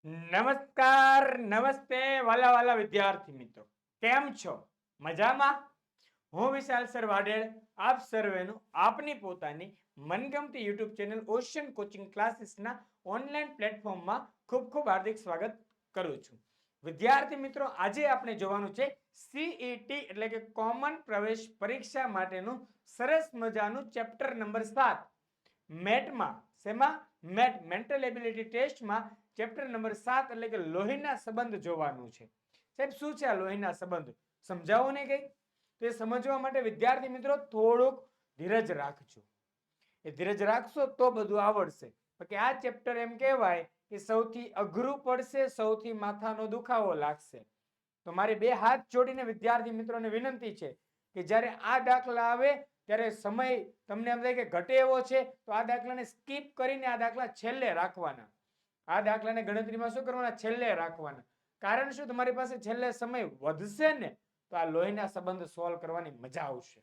નમસ્કાર, નમસ્તે વાલા વાલા વિદ્યાર્થી મિત્રો. કેમ છો? મજામાં? હું વિશાલ સર વાડેલ આપ સર્વેનું આપની પોતાની મનગમતી યુટ્યુબ ચેનલ ઓશિયન કોચિંગ ક્લાસીસના ઓનલાઈન પ્લેટફોર્મમાં ખૂબ ખૂબ હાર્દિક સ્વાગત કરું છું. વિદ્યાર્થી મિત્રો, આજે આપણે જોવાનું છે સીઈટી એટલે કે કોમન પ્રવેશ પરીક્ષા માટેનું સરસ મજાનું ચેપ્ટર નંબર 7 મેટમાં. શેમાં? મેટ મેન્ટલ એબિલિટી ટેસ્ટમાં ચેપ્ટર નંબર 7 એટલે કે લોહીના સંબંધ જોવાનું છે. સાહેબ, શું છે આ લોહીના સંબંધ? સમજાવો ને કઈ. તો એ સમજવા માટે વિદ્યાર્થી મિત્રો થોડુંક ધીરજ રાખજો. એ ધીરજ રાખશો તો બધું આવડશે. કે આ ચેપ્ટર એમ કહેવાય કે સૌથી અઘરું પડશે, સૌથી માથાનો દુખાવો લાગશે. તો મારી બે હાથ જોડીને વિદ્યાર્થી મિત્રોને વિનંતી છે કે જ્યારે આ દાખલા આવે ત્યારે સમય તમને એમ થાય કે ઘટે એવો છે તો આ દાખલાને સ્કીપ કરીને આ દાખલા છેલ્લે રાખવાના. આ દાખલાને ગણતરીમાં શું કરવાના? છેલ્લે રાખવાના. કારણ શું? તમારી પાસે છેલ્લે સમય વધશે ને તો આ લોહીના સંબંધ સોલ્વ કરવાની મજા આવશે.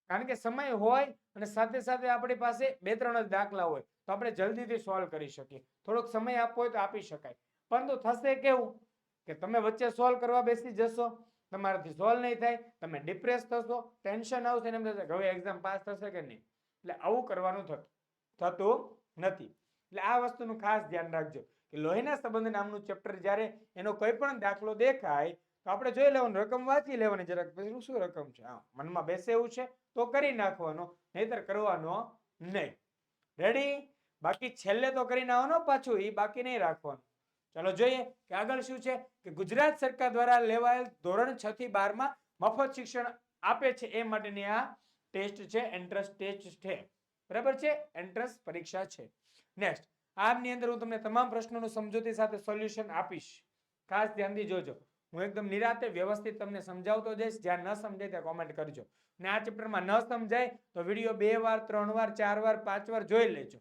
કારણ કે સમય હોય અને સાથે સાથે આપણી પાસે બે ત્રણ જ દાખલા હોય તો આપણે જલ્દીથી સોલ્વ કરી શકીએ. થોડોક સમય આપવો હોય તો આપી શકાય. પરંતુ થશે કેવું કે તમે વચ્ચે સોલ્વ કરવા બેસી જશો, તમારાથી સોલ્વ નહીં થાય, તમે ડિપ્રેસ થશો, ટેન્શન આવશે, એમ થશે હવે એક્ઝામ પાસ થશે કે નહીં. એટલે આવું કરવાનું થતું નથી. એટલે આ વસ્તુનું ખાસ ધ્યાન રાખજો કે લોહીના સંબંધ નામનું ચેપ્ટર જ્યારે એનો કોઈ પણ દાખલો દેખાય તો આપણે જોઈ લેવાનું, રકમ વાંચી લેવાની જરાક, પછી શું રકમ છે, હા મનમાં બેસે એવું છે તો કરી નાખવાનો, નહીતર કરવાનો નહીં. રેડી? બાકી છેલ્લે તો કરી નાખવાનો, પાછું એ બાકી નહીં રાખવાનું. ચલો જોઈએ કે આગળ શું છે. કે ગુજરાત સરકાર દ્વારા લેવાયેલ ધોરણ 6 થી 12 માં મફત શિક્ષણ આપે છે એ માટેની આ ટેસ્ટ છે, એન્ટ્રન્સ ટેસ્ટ છે. બરાબર છે? એન્ટ્રન્સ પરીક્ષા છે. નેક્સ્ટ, આની અંદર હું તમને તમામ પ્રશ્નોનું સમજૂતી સાથે સોલ્યુશન આપીશ. ખાસ ધ્યાનથી જોજો. હું એકદમ નિરાતે વ્યવસ્થિત તમને સમજાવતો જઈશ. જ્યાં ન સમજાય ત્યાં કોમેન્ટ કરજો. ને આ ચેપ્ટરમાં ન સમજાય તો વિડીયો 2 વાર 3 વાર 4 વાર 5 વાર જોઈ લેજો.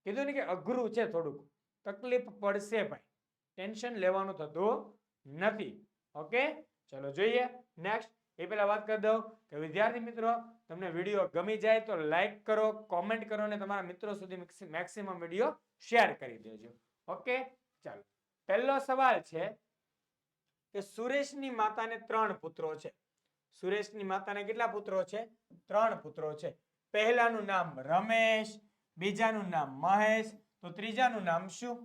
કીધું ને કે અઘરું છે, થોડુંક તકલીફ પડશે ભાઈ, ટેન્શન લેવાનું થતું નથી. ઓકે, ચલો જોઈએ નેક્સ્ટ. એ પહેલા વાત કરી દઉં કે વિદ્યાર્થી મિત્રો, તમને વિડીયો ગમી જાય તો લાઈક કરો, કોમેન્ટ કરો અને તમારા મિત્રો સુધી મેક્સિમમ વિડીયો શેર કરી દેજો. ઓકે, ચાલો. પહેલો સવાલ છે કે સુરેશની માતાને 3 પુત્રો છે. સુરેશની માતાને કેટલા પુત્રો છે? 3 પુત્રો છે. પહેલાનું નામ રમેશ, બીજાનું નામ મહેશ, તો ત્રીજાનું નામ શું?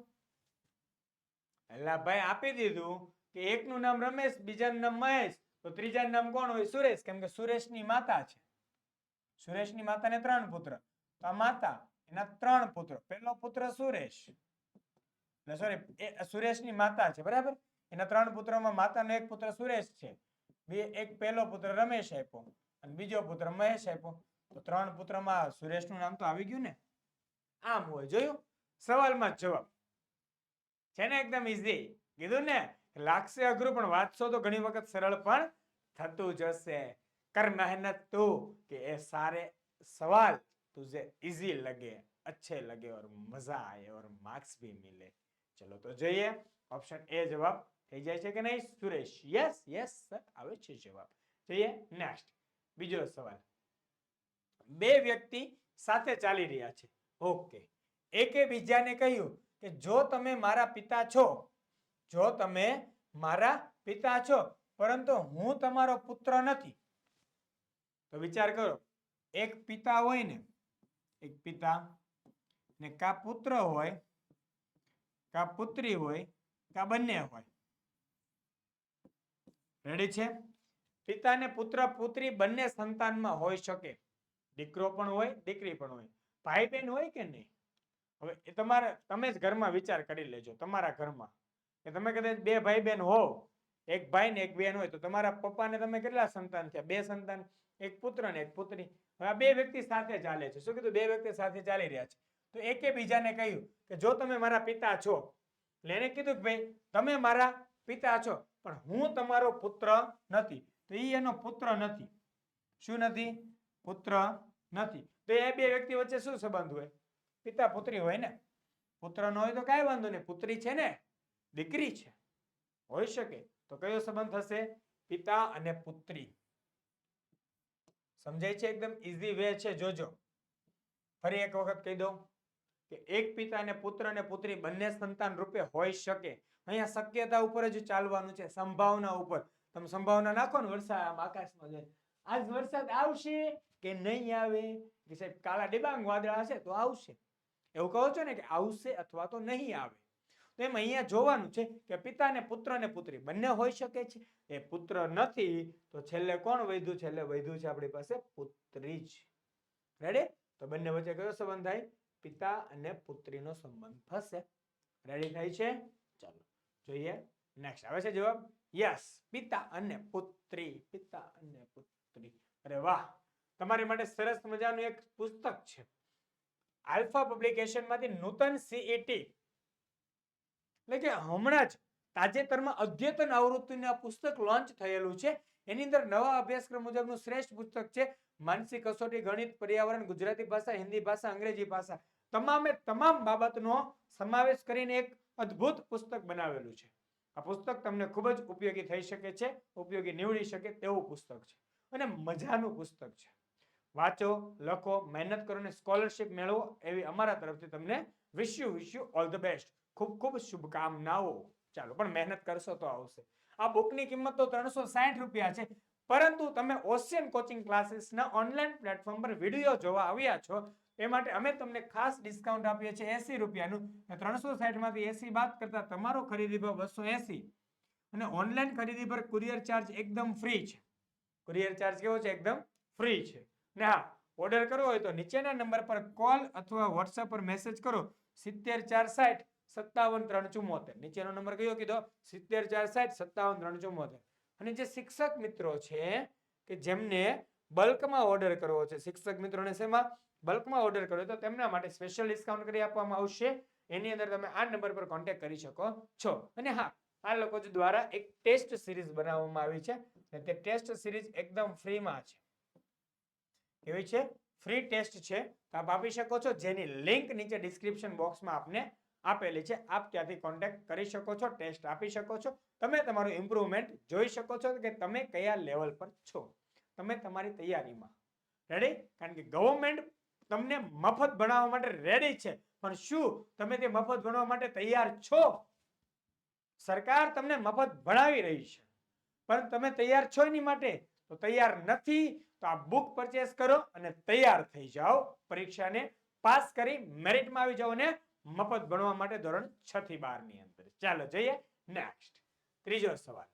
એલા ભાઈ આપી દીધું કે એકનું નામ રમેશ, બીજાનું નામ મહેશ, તો ત્રીજાનું નામ કોણ હોય? સુરેશ. કેમ કે સુરેશની માતા છે. સુરેશની માતાને 3 પુત્ર, તો આ માતા, એના 3 પુત્ર. પહેલો પુત્ર સુરેશ, સોરી સુરેશની માતા છે, બરાબર. એના 3 પુત્રોમાં માતાનો એક પુત્ર સુરેશ છે, એક પહેલો પુત્ર રમેશ આપ્યો અને બીજો પુત્ર મહેશ આપ્યો. તો 3 પુત્રમાં સુરેશનું નામ તો આવી ગયું ને. આમ હોય, જોયું? સવાલમાં જવાબ છે ને, એકદમ ઈઝી. કીધું ને, લાગશે અઘરું પણ વાંચશો તો ઘણી વખત સરળ પણ થતું જશે. कर मेहनत तू कि ये सारे सवाल तुझे इजी लगे, अच्छे लगे और मजा आए और मार्क्स भी मिले. चलो तो જોઈએ. ઓપ્શન એ જવાબ થઈ જાય છે કે નહીં સુરેશ? યસ યસ સર, આવે છે જવાબ. જોઈએ નેક્સ્ટ. બીજો સવાલ. બે વ્યક્તિ સાથે ચાલી રહ્યા છે. ઓકે. એકે બીજાને કહ્યું કે જો તમે મારા પિતા છો, જો તમે મારા પિતા છો, પરંતુ હું તમારો પુત્ર નથી. તો વિચાર કરો, એક પિતા હોય ને, એક પિતા ને કા પુત્ર હોય, કા પુત્રી હોય, કા બંને હોય. રેડી છે? પિતા ને પુત્ર પુત્રી બંને સંતાનમાં હોઈ શકે. દીકરો પણ હોય, દીકરી પણ હોય. ભાઈ બહેન હોય કે નહીં? હવે એ તમારે, તમે જ ઘરમાં વિચાર કરી લેજો. તમારા ઘરમાં કે તમે કદાચ બે ભાઈ બહેન હોવ, એક ભાઈ ને એક બહેન હોય, તો તમારા પપ્પાને તમે કેટલા સંતાન થયા? 2 સંતાન, એક પુત્ર ને એક પુત્રી. હવે આ બે વ્યક્તિ સાથે ચાલે છે. શું કીધું? બે વ્યક્તિ સાથે ચાલી રહ્યા છે. તો એકે બીજાને કહ્યું કે જો તમે મારા પિતા છો, એટલે એને કીધું કે ભાઈ તમે મારા પિતા છો પણ હું તમારો પુત્ર નથી. તો એ એનો પુત્ર નથી. શું નથી? પુત્ર નથી. તો એ બે વ્યક્તિ વચ્ચે શું સંબંધ હોય? પિતા પુત્રી હોય ને. પુત્ર ન હોય તો કાંઈ વાંધો નહીં, પુત્રી છે ને, દીકરી છે, હોઈ શકે. તો કયો સંબંધ થશે? પિતા અને પુત્રી. સમજાય છે? એકદમ ઈઝી વે છે, જોજો. ફરી એક વખત કહી દઉં. કે એક પિતા અને પુત્ર અને પુત્રી બંને સંતાન રૂપે હોઈ શકે. અહીંયા શક્યતા ઉપર જ ચાલવાનું છે, સંભાવના ઉપર. તમે સંભાવના નાખો ને વરસાદ આકાશમાં જાય, આજ વરસાદ આવશે કે નહીં આવે, કે સાહેબ કાળા ડિબાંગ વાદળા હશે તો આવશે, એવું કહો છો ને કે આવશે અથવા તો નહીં આવે. તો એમ અહીંયા જોવાનું છે કે પિતા ને પુત્ર ને પુત્રી બંને હોઈ શકે છે. એ પુત્ર નથી તો છેલ્લે કોણ વધ્યું? છેલ્લે વધ્યું છે આપણી પાસે પુત્રી જ. રેડી? તો બંને વચ્ચે કયો સંબંધ થાય? પિતા અને પુત્રીનો સંબંધ થશે. રેડી થાય છે? ચાલો જોઈએ નેક્સ્ટ. આવે છે જવાબ? યસ, પિતા અને પુત્રી. પિતા અને પુત્રી. અરે વાહ, તમારી માટે સરસ મજાનું એક પુસ્તક છે, આલ્ફા પબ્લિકેશન માંથી નૂતન સીઈટી, એટલે કે હમણાં જ તાજેતરમાં અદ્યતન આવૃત્તિનું આ પુસ્તક લોન્ચ થયેલું છે. એની અંદર નવા અભ્યાસક્રમ મુજબનું શ્રેષ્ઠ પુસ્તક છે. માનસિક કસોટી, ગણિત, પર્યાવરણ, ગુજરાતી ભાષા, હિન્દી ભાષા, અંગ્રેજી ભાષા, તમામે તમામ બાબતનો સમાવેશ કરીને એક અદ્ભુત પુસ્તક બનાવેલું છે. આ પુસ્તક તમને ખૂબ જ ઉપયોગી થઈ શકે છે, ઉપયોગી નીવડી શકે તેવું પુસ્તક છે અને મજાનું પુસ્તક છે. વાંચો, લખો, મહેનત કરો અને સ્કોલરશિપ મેળવો એવી અમારા તરફથી તમને wish you all the best. ખૂબ ખૂબ શુભકામનાઓ. ચાલો, પણ મહેનત કરશો તો આવશે. આ બુકની કિંમત તો 360 રૂપિયા છે, પરંતુ તમે ઓશિયન કોચિંગ ક્લાસીસના ઓનલાઈન પ્લેટફોર્મ પર વિડીયો જોવા આવ્યા છો એ માટે અમે તમને ખાસ ડિસ્કાઉન્ટ આપીએ છીએ 80 રૂપિયાનું. 360 માંથી 80 બાદ કરતા તમારો ખરીદી ભાવ 280 અને ઓનલાઈન ખરીદી પર કુરિયર ચાર્જ એકદમ ફ્રી છે. કુરિયર ચાર્જ કેવો છે? એકદમ ફ્રી છે. ને હા, ઓર્ડર કરવો હોય તો નીચેના નંબર પર કોલ અથવા વોટ્સએપ પર મેસેજ કરો 7460 57 374. નીચેનો નંબર કયો કીધો? 7460 57 374. અને જે શિક્ષક મિત્રો છે કે જેમને બલ્કમાં ઓર્ડર કરવો છે, શિક્ષક મિત્રોને શેમાં બલ્કમાં ઓર્ડર કરવો તો તેમના માટે સ્પેશિયલ ડિસ્કાઉન્ટ કરી આપવામાં આવશે. એની અંદર તમે આ નંબર પર કોન્ટેક્ટ કરી શકો છો. અને હા, આ લોકો દ્વારા એક ટેસ્ટ સિરીઝ બનાવવામાં આવી છે. તે ટેસ્ટ સિરીઝ એકદમ ફ્રીમાં છે. કેવી છે? ફ્રી ટેસ્ટ છે. તો આપ આપી શકો છો, જેની લિંક નીચે ડિસ્ક્રિપ્શન બોક્સમાં આપને આપેલી છે. આપ ત્યાંથી કોન્ટેક્ટ કરી શકો છો, ટેસ્ટ આપી શકો છો. તમે તમારું ઇમ્પ્રુવમેન્ટ જોઈ શકો છો કે તમે કયા લેવલ પર છો, તમે તમારી તૈયારીમાં. રેડી? કારણ કે ગવર્મેન્ટ તમને મફત ભણાવવા માટે રેડી છે, પણ શું તમે તે મફત ભણવા માટે તૈયાર છો? સરકાર તમને મફત ભણાવી રહી છે, પણ તમે તૈયાર છો એની માટે? તો તૈયાર નથી તો આ બુક પરચેસ કરો અને તૈયાર થઈ જાઓ. પરીક્ષાને પાસ કરી મેરિટમાં આવી જાઓ અને મફત ભણવા માટે ધોરણ 6 થી 12 ની અંદર. ચાલો જોઈએ નેક્સ્ટ. ત્રીજો સવાલ.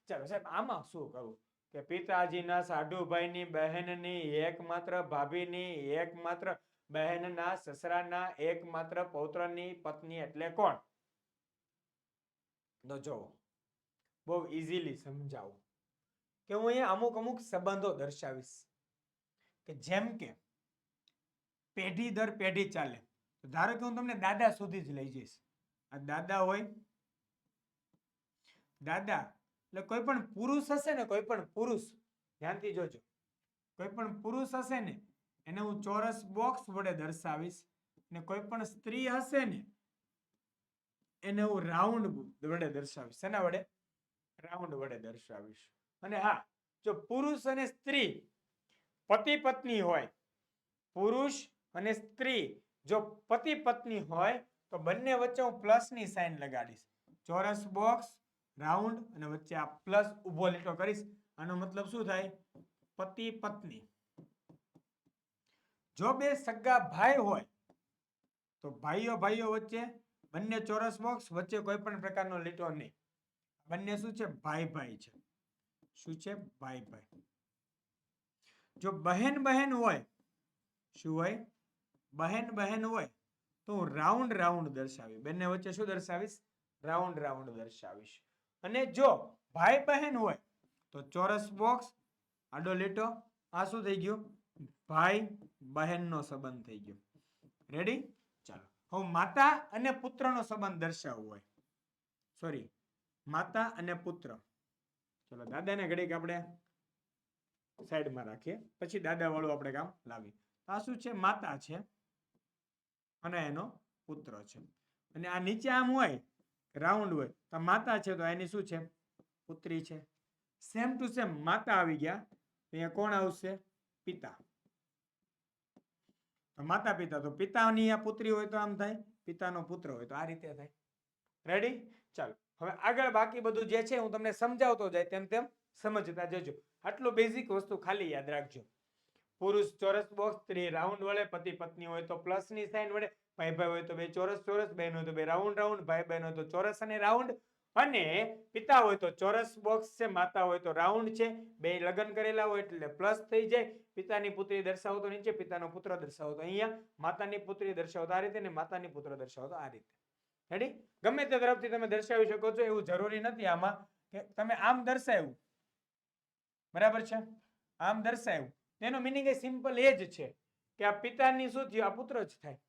ચાલો સાહેબ, આમાં શું કરું કે પિતાજીના સાઢુભાઈની બહેનની એકમાત્ર ભાભીની એકમાત્ર બહેનના સસરાના એકમાત્ર પૌત્રની પત્ની એટલે કોણ? તો જો બહુ ઇઝીલી સમજાવું કે હું અહીંયા અમુક સંબંધો દર્શાવીશ કે જેમ કે પેઢી દર પેઢી ચાલે. ધારો કે હું તમને દાદા સુધી જ લઈ જઈશ. આ દાદા હોય, દાદા એટલે કોઈ પણ પુરુષ હશે ને, કોઈ પણ પુરુષ, ધ્યાનથી જોજો, કોઈ પણ પુરુષ હશે ને એને હું ચોરસ બોક્સ વડે દર્શાવીશ, ને કોઈ પણ સ્ત્રી હશે ને એને હું રાઉન્ડ વડે દર્શાવીશ. શેના વડે? રાઉન્ડ વડે દર્શાવીશ. અને હા, જો પુરુષ અને સ્ત્રી પતિ પત્ની હોય, પુરુષ અને સ્ત્રી જો પતિ પત્ની હોય તો બંને વચ્ચે હું પ્લસની સાઇન લગાડીશ. ચોરસ બોક્સ, રાઉન્ડ અને વચ્ચે આ પ્લસ ઉભો લીટો કરીશ. આનો મતલબ શું થાય? પતિ પત્ની. જો બે સગા ભાઈ હોય તો ભાઈઓ ભાઈઓ વચ્ચે બંને ચોરસ બોક્સ, વચ્ચે કોઈ પણ પ્રકારનો લીટો નહીં. બંને શું છે? ભાઈ ભાઈ છે. શું છે? ભાઈ ભાઈ. જો બહેન બહેન હોય, શું હોય? બહેન બહેન હોય તો હું રાઉન્ડ રાઉન્ડ દર્શાવીશ. બંને વચ્ચે શું દર્શાવીશ? Round round દર્શાવીશ. અને જો ભાઈ બહેન હોય તો ચોરસ બોક્સ, આડો લીટો. આ શું થઈ ગયું? ભાઈ બહેનનો સંબંધ થઈ ગયો. રેડી? ચાલો, હવે માતા અને પુત્રનો સંબંધ દર્શાવવો હોય, સોરી, માતા અને પુત્ર. ચલો દાદાને ઘડીક આપણે સાઈડમાં રાખીએ, પછી દાદા વાળું આપણે કામ લાવીએ. આ શું છે? માતા છે અને એનો પુત્ર છે. અને આ નીચે આમ હોય, રાઉન્ડ હોય, તો માતા છે તો એની શું છે? પુત્રી છે. સેમ ટુ સેમ માતા આવી ગયા, અહીંયા કોણ આવશે? પિતા. તો માતા પિતા, તો પિતાની આ પુત્રી હોય તો આમ થાય, પિતાનો પુત્ર હોય તો આ રીતે થાય. રેડી? ચાલો હવે આગળ બાકી બધું જે છે હું તમને સમજાવતો જાય તેમ તેમ સમજતા જજો. આટલું બેઝિક વસ્તુ ખાલી યાદ રાખજો. પુરુષ ચોરસ બોક્સ, સ્ત્રી રાઉન્ડ વડે, પતિ પત્ની હોય તો પ્લસ ની સાઈન વડે, ભાઈ ભાઈ હોય તો બે ચોરસ ચોરસ, બહેન હોય તો બે રાઉન્ડ રાઉન્ડ, ભાઈ બહેન હોય તો ચોરસ અને રાઉન્ડ, અને પિતા હોય તો ચોરસ બોક્સ છે, માતા હોય તો રાઉન્ડ છે, બે લગ્ન કરેલા હોય એટલે પ્લસ થઈ જાય. પિતાની પુત્રી દર્શાવો તો નીચે, પિતાનો પુત્ર દર્શાવો તો અહીંયા, માતાની પુત્રી દર્શાવો તો આ રીતે, ને માતાની પુત્ર દર્શાવો તો આ રીતે. રેડી? ગમે તે તરફથી તમે દર્શાવી શકો છો, એવું જરૂરી નથી આમાં કે તમે આમ દર્શાવ્યું, બરાબર છે, આમ દર્શાવ્યું, તેનો મિનિંગ એ સિમ્પલ એ જ છે કે આ પિતાની શું થયું, આ પુત્ર જ થાય,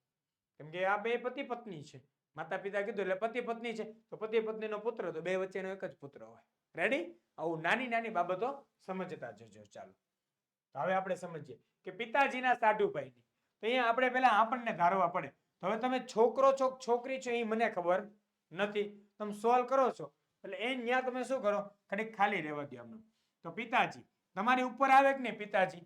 કેમ કે આ બે પતિ પત્ની છે. માતા પિતા કીધું એટલે પતિ પત્ની છે, તો પતિ પત્નીનો પુત્ર, તો બે વચ્ચેનો એક જ પુત્ર હોય. રેડી? આવું નાની નાની બાબતો સમજતા જજો. ચાલો હવે આપણે સમજીએ કે પિતાજીના સાઢુભાઈની, તો અહીંયા આપણે પહેલા આપણને ધારવા પડે. તો હવે તમે છોકરો છો છોકરી છો એ મને ખબર નથી, તમે સોલ્વ કરો છો એટલે એ ન્યા તમે શું કરો, ઘડીક ખાલી રહેવા દો આમને. તો પિતાજી તમારી ઉપર આવે કે નહીં, પિતાજી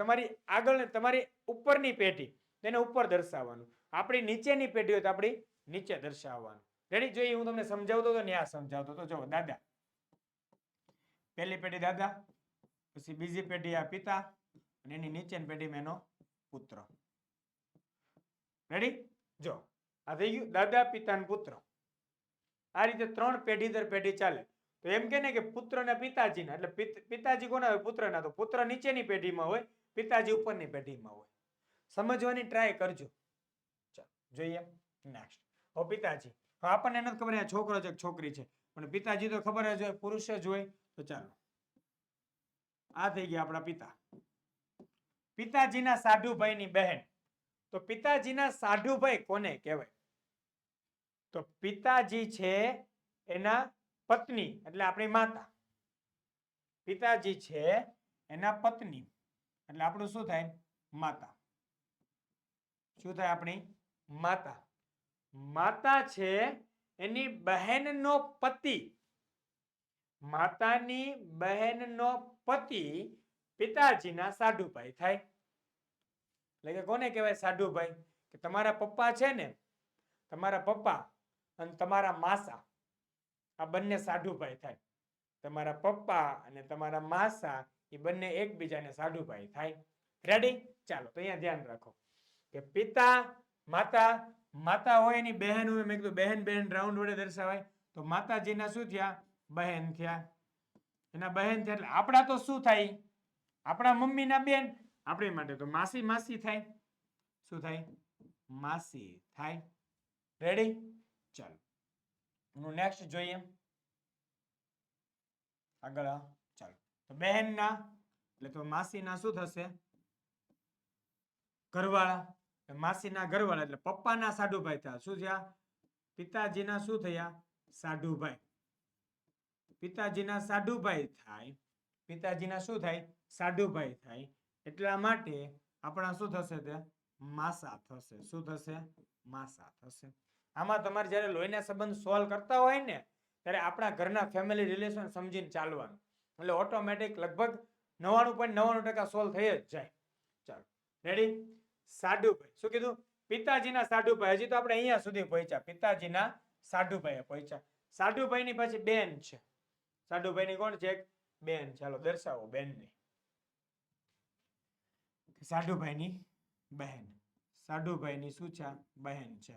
તમારી આગળ તમારી ઉપરની પેઢી, તેને ઉપર દર્શાવવાનું. આપણી નીચેની પેઢી હોય તો આપણી નીચે દર્શાવવાનું. રેડી? જોઈએ હું તમને સમજાવતો હતો ન્યા સમજાવતો તો. જો દાદા, પહેલી પેઢી દાદા, પછી બીજી પેઢી આ પિતા, અને એની નીચેની પેઢીમાં એનો પુત્ર. રેડી? જો આ થઈ ગયું દાદા, પિતા અને પુત્ર. આ રીતે ત્રણ પેઢી દર પેઢી ચાલે. તો એમ કે ને કે પુત્ર ને પિતાજીના, એટલે પિતાજી કોના હોય, પુત્રના. તો પુત્ર નીચેની પેઢીમાં હોય, પિતાજી ઉપરની પેઢીમાં હોય. સમજવાની ટ્રાય કરજો. ચાલો જોઈએ નેક્સ્ટ. હવે પિતાજી, હવે આપણને નથી ખબર આ છોકરો છે કે છોકરી છે, પણ પિતાજી તો ખબર જ હોય, પુરુષ જ હોય. તો ચાલો આ થઈ ગયા આપણા પિતા. પિતાજીના સાઢુભાઈની બહેન, તો પિતાજીના સાઢુભાઈ કોને કહેવાય? તો પિતાજી છે એના પત્ની એટલે આપણી માતા, પિતાજી છે એના પત્ની એટલે આપણું શું થાય, માતા. શું થાય? આપણી માતા. માતા છે એની બહેનનો પતિ, માતાની બહેનનો પતિ પિતાજીના સાઢુભાઈ થાય. એટલે કે કોને કહેવાય સાઢુભાઈ? કે તમારા પપ્પા છે ને, તમારા પપ્પા અને તમારા માસા, આ બંને સાઢુભાઈ થાય. તમારા પપ્પા અને તમારા માસા એ બંને એકબીજાને સાઢુભાઈ થાય. રેડી? ચાલો તો અહીંયા ધ્યાન રાખો કે પિતા, માતા, માતા હોય એની બહેન હોય, મેં કીધું બહેન બહેન રાઉન્ડ વડે દર્શાવાય. તો માતાજીના શું થયા? બહેન થયા. એના બહેન થયા એટલે આપણા તો શું થાય? આપણા મમ્મીના બેન, આપણી માટે તો માસી માસી થાય. શું થાય? માસી થાય. રેડી? ચાલો હું નેક્સ્ટ જોઈએ આગળ. ચાલો તો બહેનના એટલે તો માસીના શું થશે? ઘરવાળા. માસીના ઘરવાળા એટલે પપ્પાના સાઢુભાઈ થયા. શું થયા? પિતાજીના શું થયા? સાઢુભાઈ. પિતાજીના સાઢુભાઈ થાય. પિતાજીના શું થાય? સાઢુભાઈ થાય. એટલા માટે આપણા શું થશે? તે માસા થશે. શું થશે? માસા થશે. આમાં તમારે જ્યારે લોહીના સંબંધ સોલ્વ કરતા હોય ને ત્યારે આપણા ઘરના ફેમિલી રિલેશન સમજીને ચાલવાનું, એટલે ઓટોમેટિક લગભગ 99.99% સોલ્વ થઈ જ જાય. ચાલો રેડી? સાઢુભાઈ શું કીધું? પિતાજીના સાઢુભાઈ. હજી તો આપણે અહીંયા સુધી પહોંચ્યા, પિતાજીના સાઢુભાઈ પહોંચ્યા. સાઢુભાઈની પાછી બેન છે. સાઢુભાઈની કોણ છે? બેન. ચાલો દર્શાવો બેનને. સાઢુભાઈની બહેન. સાઢુભાઈની શું છે? બહેન છે.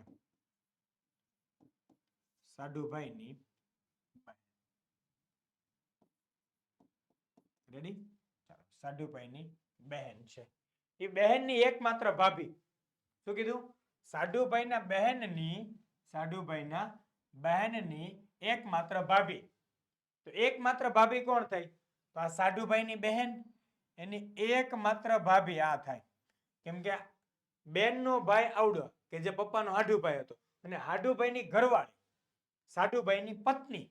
સાઢુભાઈની બહેન. રેડી? ચાલો સાઢુભાઈની બહેન છે. એ બહેનની એકમાત્ર ભાભી. શું કીધું? સાઢુભાઈના બહેનની એકમાત્ર ભાભી. તો એકમાત્ર ભાભી કોણ થઈ? તો આ સાઢુભાઈની બહેન, એની એકમાત્ર ભાભી આ થાય. કેમ કે બેનનો ભાઈ આવડો કે જે પપ્પાનો હાઢુભાઈ હતો, અને હાઢુભાઈની ઘરવાળી સાઢુભાઈની પત્ની.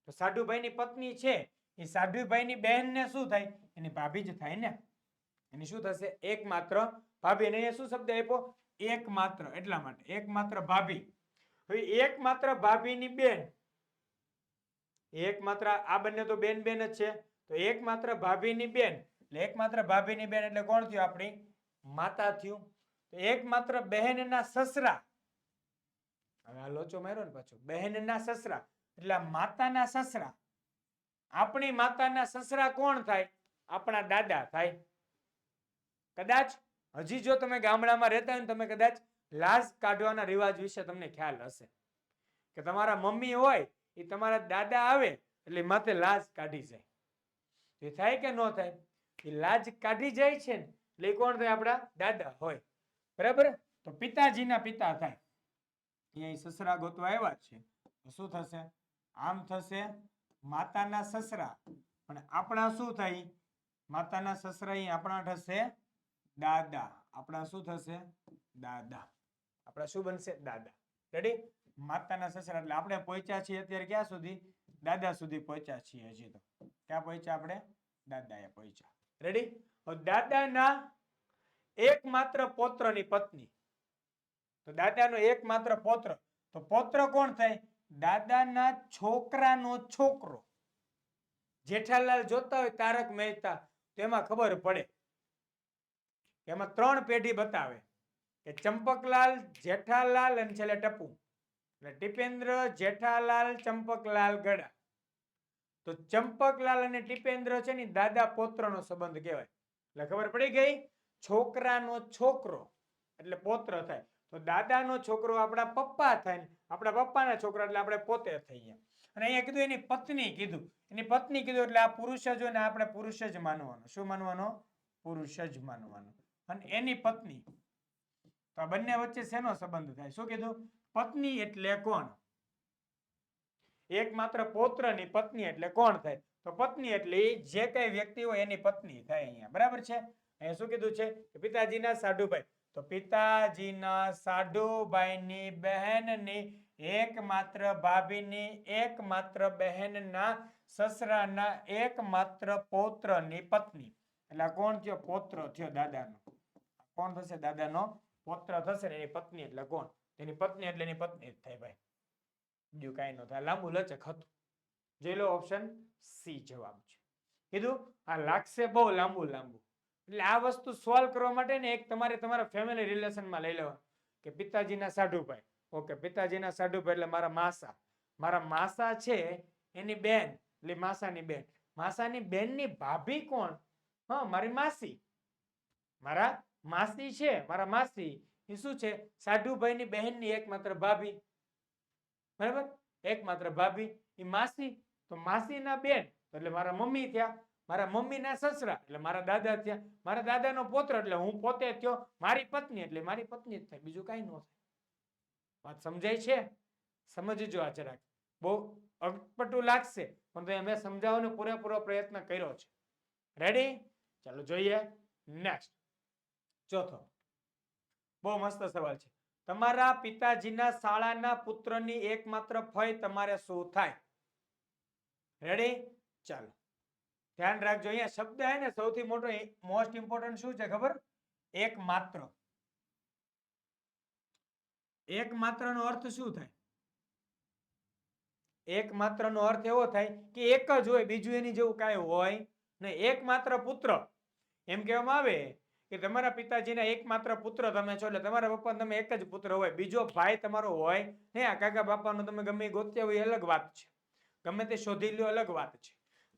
તો સાઢુભાઈની પત્ની છે એ સાઢુભાઈની બહેનને શું થાય? એની ભાભી જ થાય ને. એની શું થશે? એકમાત્ર ભાભી. અને અહીંયા શું શબ્દ આપ્યો? એકમાત્ર. એટલા માટે એકમાત્ર ભાભી. હવે એકમાત્ર ભાભીની બેન, એકમાત્ર આ બંને તો બેન બેન જ છે, તો એકમાત્ર ભાભીની બેન એટલે એકમાત્ર ભાભીની બેન એટલે કોણ થયું? આપણી માતા થયું. તો એકમાત્ર બહેનના સસરા, હવે આ લોચો માર્યો ને પાછો, બહેનના સસરા એટલે માતાના સસરા. આપણી માતાના સસરા કોણ થાય? આપણા દાદા થાય. કદાચ હજી જો તમે ગામડામાં રહેતા હોય ને તમે કદાચ લાશ કાઢવાના રિવાજ વિશે તમને ખ્યાલ હશે કે તમારા મમ્મી હોય એ તમારા દાદા આવે એટલે માથે લાશ કાઢી જાય. એ થાય કે ન થાય? એ લાજ કાઢી જાય છે ને એટલે એ કોણ થાય? આપણા દાદા હોય. બરાબર? તો પિતાજીના પિતા થાય. અહીંયા સસરા ગોતવા આવ્યા છે તો શું થશે? આમ થશે માતાના સસરા. પણ આપણા શું થાય? માતાના સસરા અહીં આપણા થશે દાદા. આપણા શું થશે? દાદા. આપણા શું બનશે? દાદા. રેડી? માતાના સસરા એટલે આપણે પહોંચ્યા છીએ અત્યારે ક્યાં સુધી? દાદા સુધી પહોંચ્યા છીએ. હજી તો ક્યાં પહોંચ્યા આપણે? દાદાએ પહોંચ્યા. રેડી? દાદાના એકમાત્ર પૌત્રની પત્ની. તો દાદાનો એકમાત્ર પૌત્ર, તો પૌત્ર કોણ થાય? દાદાના છોકરાનો છોકરો. જેઠાલાલ જોતા હોય તારક મહેતા તો એમાં ખબર પડે. એમાં 3 પેઢી બતાવે કે ચંપકલાલ, જેઠાલાલ અને છેલ્લે ટપુ. એટલે ટીપેન્દ્ર, જેઠાલાલ, ચંપકલાલ ગડા. તો ચંપકલાલ અને ટીપેન્દ્ર છે ને દાદા પૌત્રનો સંબંધ કહેવાય. એટલે ખબર પડી ગઈ? છોકરાનો છોકરો એટલે પૌત્ર થાય. તો દાદાનો છોકરો આપણા પપ્પા થાય, આપણા પપ્પાના છોકરા એટલે આપણે પોતે થઈએ. અને અહીંયા કીધું એની પત્ની કીધું. એની પત્ની કીધું એટલે આ પુરુષ જ હોય ને આપણે પુરુષ જ માનવાનો. શું માનવાનો? પુરુષ જ માનવાનો. અને એની પત્ની. તો આ બંને વચ્ચે શેનો સંબંધ થાય? શું કીધું? પત્ની એટલે કોણ? એકમાત્ર પૌત્રની પત્ની એટલે કોણ થાય? તો પત્ની એટલે જે કઈ વ્યક્તિ હોય એની પત્ની થાય અહીંયા. બરાબર છે? અહીંયા શું કીધું છે? કે પિતાજીના સાઢુભાઈ. તો પિતાજીના સાઢુભાઈની બહેનની એકમાત્ર ભાભીની એકમાત્ર બહેનના સસરાના એકમાત્ર પૌત્રની પત્ની. એટલે કોણ થયો? પૌત્ર થયો દાદાનો. કોણ થશે? દાદાનો પૌત્ર થશે ને એની પત્ની એટલે કોણ? એની પત્ની એટલે એની પત્ની જ થાય ભાઈ. બીજું કાંઈ ન થાય. લાંબુ લચક હતું. જોઈ લો ઓપ્શન સી જવાબ છે. કીધું આ લાગશે બહુ લાંબુ લાંબુ. એટલે આ વસ્તુ સોલ્વ કરવા માટે ને એક તમારે તમારા ફેમિલી રિલેશનમાં લઈ લેવાનું કે પિતાજીના સાઢુભાઈ. ઓકે, પિતાજીના સાઢુભાઈ એટલે મારા માસા. મારા માસા છે એની બેન એટલે માસાની બેન. માસાની બેનની ભાભી કોણ? હા, મારી માસી. મારા માસી છે, મારા માસી એ શું છે? સાઢુભાઈની બહેનની એકમાત્ર ભાભી. બરાબર? એકમાત્ર ભાભી એ માસી. તો માસીના બેન એટલે મારા મમ્મી થયા. મારા મમ્મીના સસરા એટલે મારા દાદા થયા. મારા દાદાનો પૌત્ર એટલે હું પોતે થયો. મારી પત્ની એટલે મારી પત્ની જ થાય. બીજું કાંઈ ન થાય. વાત સમજાય છે? સમજજો આ જરાક. બહુ અટપટું લાગશે પણ તો મેં સમજાવવાનો પૂરેપૂરો પ્રયત્ન કર્યો છે. રેડી? ચાલો જોઈએ નેક્સ્ટ. ચોથો બહુ મસ્ત સવાલ છે. તમારા પિતાજીના શાળાના પુત્રની એકમાત્ર ફય તમારે શું થાય? રેડી? ચાલો ધ્યાન રાખજો. અહીંયા શબ્દ હે ને સૌથી મોટો મોસ્ટ ઇમ્પોર્ટન્ટ શું છે ખબર? એકમાત્ર. એકમાત્ર નો અર્થ શું થાય? એકમાત્ર નો અર્થ એવો થાય કે એક જ હોય, બીજું એની જેવું કાંઈ હોય નહીં. એકમાત્ર પુત્ર એમ કહેવામાં આવે કે તમારા પિતાજીના એકમાત્ર પુત્ર તમે છો એટલે તમારા પપ્પા તમે એક જ પુત્ર હોય, બીજો ભાઈ તમારો હોય ને. આ કાકા બાપાનો તમે ગમે ગોત્યા હોય અલગ વાત છે, ગમે તે શોધી લ્યો અલગ વાત છે,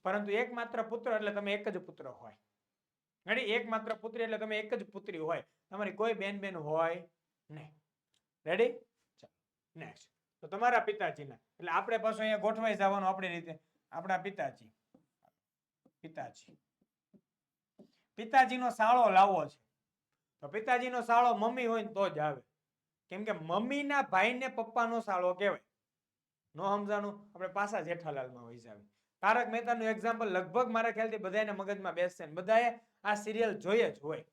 પરંતુ એકમાત્ર પુત્ર એટલે તમે એક જ પુત્ર હોય. રેડી? એકમાત્ર પુત્રી એટલે તમે એક જ પુત્રી હોય, તમારી કોઈ બેન બેન હોય નહીં. રેડી? ચાલો નેક્સ્ટ. તો તમારા પિતાજીના એટલે આપણે પાછું અહીંયા ગોઠવાઈ જવાનું આપણી રીતે. આપણા પિતાજી. પિતાજી. પિતાજીનો સાળો લાવવો છે તો પિતાજીનો સાળો મમ્મી હોય ને તો જ આવે. કેમ કે મમ્મીના ભાઈને પપ્પાનો સાળો કહેવાય. નો સમજાણું? આપણે પાછા જેઠાલાલમાં વહી જાવી. તારક મહેતાનું એક્ઝામ્પલ લગભગ મારા ખ્યાલથી બધાના મગજમાં બેસશે ને બધાએ આ સિરિયલ જોઈએ જ હોય.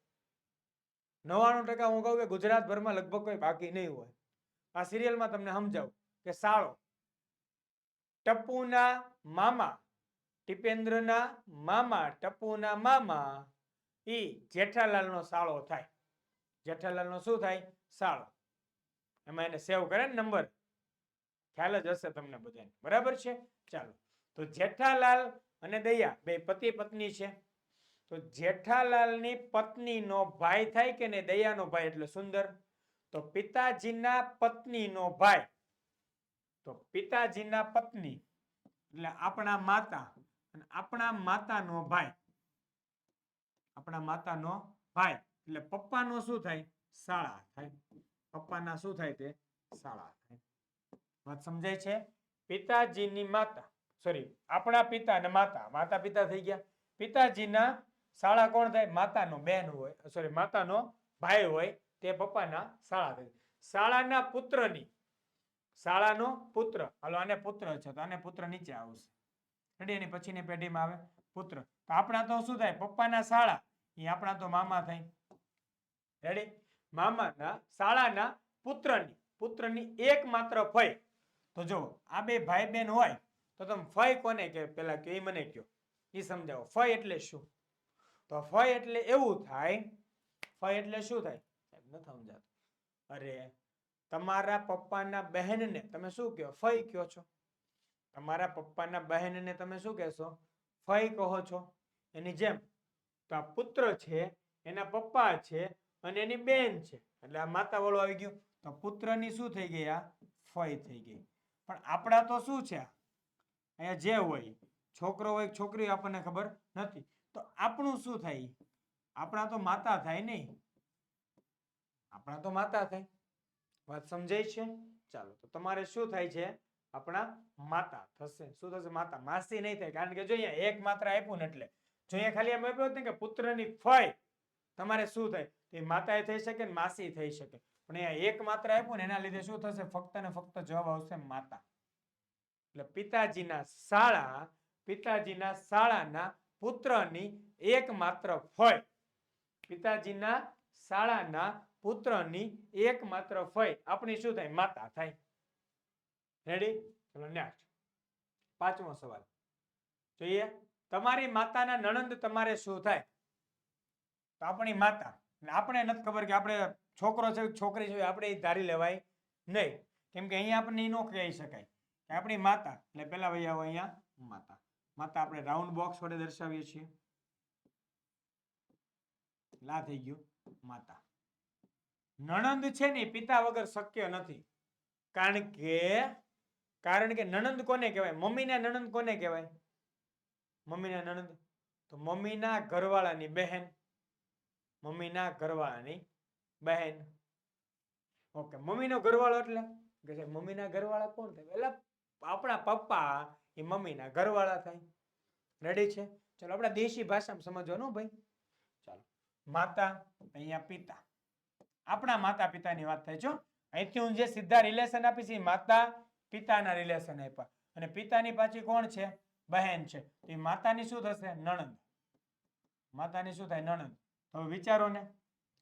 99% હું કહું કે ગુજરાતભરમાં લગભગ કોઈ બાકી નહીં હોય. આ સિરિયલમાં તમને સમજાવું કે સાળો ટપુના મામા, ટીપેન્દ્રના મામા, ટપુના મામા ઈ જેઠાલાલનો સાળો થાય. જેઠાલાલનો શું થાય? સાળો. એમાં એને સેવ કરે ને નંબર, ખ્યાલ જ હશે તમને બધાને. બરાબર છે? ચાલો તો જેઠાલાલ અને દયા બે પતિ પત્ની છે. તો જેઠાલાલની પત્નીનો ભાઈ થાય કે ને, દયાનો ભાઈ એટલે સુંદર. તો પિતાજીના પત્નીનો ભાઈ, તો પિતાજીના પત્ની એટલે આપણા માતા, અને આપણા માતાનો ભાઈ, આપણા માતાનો ભાઈ એટલે પપ્પાનો શું થાય? શાળા થાય. પપ્પાના શું થાય? તે શાળા થાય. વાત સમજાય છે? પિતાજીની માતા, સોરી, આપણા પિતા અને માતા, માતા પિતા થઈ ગયા. પિતાજીના શાળા કોણ થાય? માતાનો બેન હોય, સોરી, માતાનો ભાઈ હોય, તે પપ્પાના શાળા થાય. શાળાના પુત્રની, શાળાનો પુત્ર, હાલો આને પુત્ર છે તો આને પુત્ર નીચે આવશે. રેડી? એની પછીની પેઢીમાં આવે પુત્ર. તો આપણા તો શું થાય? પપ્પાના શાળા, એ આપણા તો મામા થાય. રેડી? મામાના શાળાના પુત્રની એકમાત્ર ફઈ. તો જો આ બે ભાઈ બહેન હોય તો તમે ફઈ કોને કે પેલા કે એ મને કયો, એ સમજાવો. ફઈ એટલે શું? તો ફઈ એટલે એવું થાય, ફઈ એટલે શું થાય? ન સમજાતું. અરે, તમારા પપ્પાના બહેનને તમે શું કહો? ફઈ કહો છો. તમારા પપ્પાના બહેનને તમે શું કહેશો? ફઈ કહો છો. એની જેમ તો આ પુત્ર છે, એના પપ્પા છે અને એની બેન છે, એટલે આ માતા વાળું આવી ગયું. તો પુત્રની શું થઈ ગઈ? આ ફઈ થઈ ગઈ. પણ આપણા તો શું છે? અહીંયા જે હોય, છોકરો હોય છોકરી, આપણને ખબર નથી. તો આપણું શું થાય? આપણા તો માતા થાય ને, આપણા તો માતા થાય. વાત સમજાય છે? ચાલો, તો તમારે શું થાય છે? આપણા માતા થશે. શું થશે? માતા. માસી નહીં થાય, કારણ કે જો અહીંયા એક માત્ર આપ્યું ને, એટલે જો અહીંયા ખાલી એમ આપ્યું ને કે પુત્રની ફઈ, તમારે શું થાય? એ માતા થઈ શકે ને માસી થઈ શકે. પણ અહીંયા એક માત્ર આપ્યું ને, એના લીધે શું થશે? ફક્ત ને ફક્ત જવાબ આવશે માતા. એટલે પિતાજીના શાળા, પિતાજીના શાળાના પુત્રની એકમાત્ર ફઈ, પિતાજીના શાળાના પુત્રની એકમાત્ર ફઈ આપણી શું થાય? માતા થાય. રેડી? ચલો નેક્સ્ટ, પાંચમો સવાલ જોઈએ. તમારી માતાના નણંદ તમારે શું થાય? તો આપણી માતા, આપણે નથી ખબર કે આપણે છોકરો છે છોકરી છે, આપણે ધારી લેવાય નહીં. કેમ કે અહીંયા આપણને ન કહી શકાય કે આપણી માતા, એટલે પેલા ભાઈ આવો અહીંયા માતા. માતા આપણે રાઉન્ડ બોક્સ વડે દર્શાવીએ છીએ. લા થઈ ગયું માતા. નણંદ છે ને પિતા વગર શક્ય નથી. કારણ કે નણંદ કોને કહેવાય? મમ્મીના નણંદ કોને કહેવાય? મમ્મીના નણંદ તો મમ્મીના ઘરવાળાની બહેન, મમ્મીના ઘરવાળાની બહેન. ઓકે, મમ્મીનો ઘરવાળો એટલે કે મમ્મીના ઘરવાળા કોણ થાય? એટલે આપણા પપ્પા એ મમ્મીના ઘરવાળા થાય. રેડી છે? ચલો આપણા દેશી ભાષામાં સમજવાનું ભાઈ. ચાલો, માતા, અહીંયા પિતા. આપણા માતા પિતાની વાત થાય છે. અહીંથી હું જે સીધા રિલેશન આપીશ એ માતા પિતાના રિલેશન આપ્યા. અને પિતાની પાછી કોણ છે? બહેન છે. તો એ માતાની શું થશે? નણંદ. માતાની શું થાય? નણંદ. તો વિચારો ને